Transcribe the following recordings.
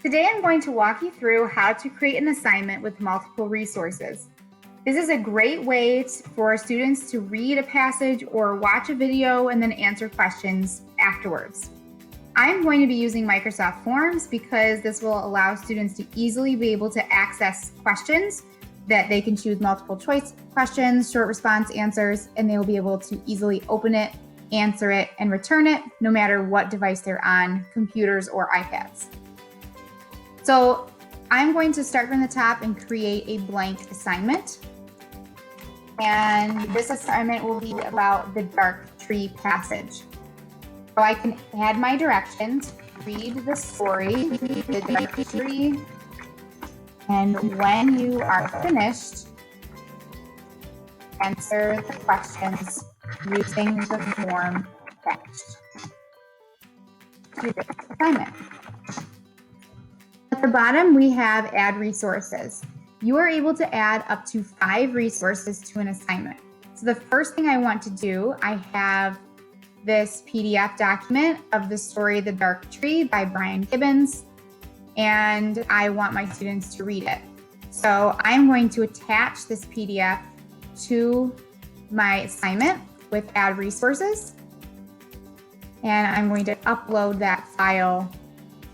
Today I'm going to walk you through how to create an assignment with multiple resources. This is a great way for students to read a passage or watch a video and then answer questions afterwards. I'm going to be using Microsoft Forms because this will allow students to easily be able to access questions that they can choose multiple choice questions, short response answers, and they will be able to easily open it, answer it, and return it no matter what device they're on, computers or iPads. So I'm going to start from the top and create a blank assignment. And this assignment will be about the dark tree passage. So I can add my directions, read the story, the dark tree, and when you are finished, answer the questions using the form attached to this assignment. At the bottom, we have add resources. You are able to add up to 5 resources to an assignment. So the first thing I want to do, I have this PDF document of the story The Dark Tree by Brian Gibbons, and I want my students to read it. So I'm going to attach this PDF to my assignment with add resources, and I'm going to upload that file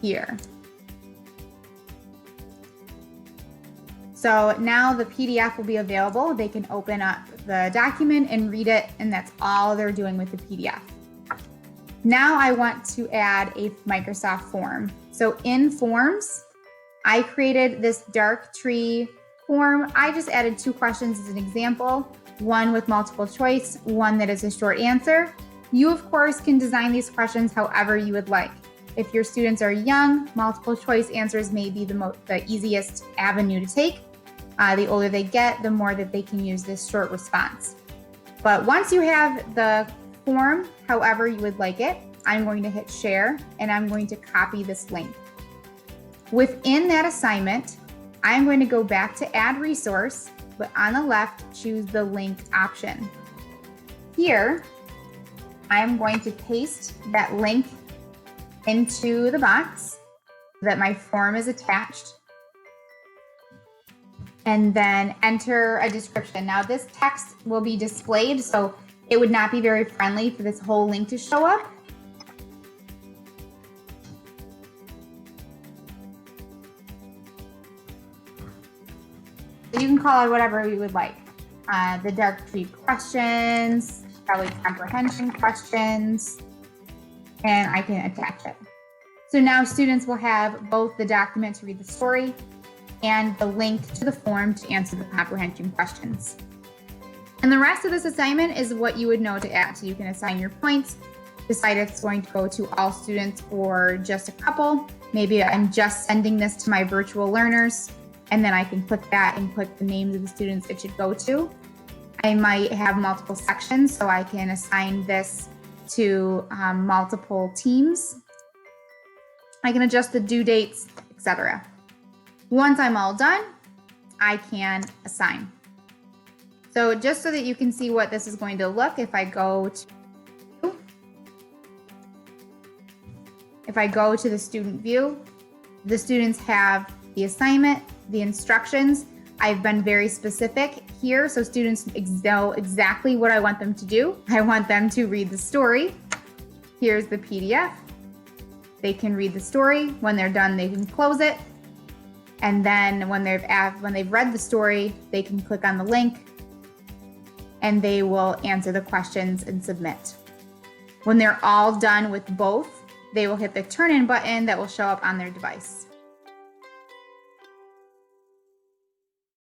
here. So now the PDF will be available. They can open up the document and read it, and that's all they're doing with the PDF. Now I want to add a Microsoft form. So in Forms, I created this dark tree form. I just added 2 questions as an example, one with multiple choice, one that is a short answer. You, of course, can design these questions however you would like. If your students are young, multiple choice answers may be the easiest avenue to take. The older they get, the more that they can use this short response. But once you have the form, however you would like it, I'm going to hit share and I'm going to copy this link. Within that assignment, I'm going to go back to add resource, but on the left, choose the link option. Here, I'm going to paste that link into the box so that my form is attached, and then enter a description. Now this text will be displayed, so it would not be very friendly for this whole link to show up. So you can call it whatever you would like. The dark tree questions, probably comprehension questions, and I can attach it. So now students will have both the document to read the story and the link to the form to answer the comprehension questions. And the rest of this assignment is what you would know to add. So you can assign your points, decide if it's going to go to all students or just a couple. Maybe I'm just sending this to my virtual learners, and then I can click that and click the names of the students it should go to. I might have multiple sections, so I can assign this to multiple teams. I can adjust the due dates, etc. Once I'm all done, I can assign. So just so that you can see what this is going to look, if I go to the student view, the students have the assignment, the instructions. I've been very specific here so students know exactly what I want them to do. I want them to read the story. Here's the PDF. They can read the story. When they're done, they can close it. And then when they've read the story, they can click on the link and they will answer the questions and submit. When they're all done with both, they will hit the turn in button that will show up on their device.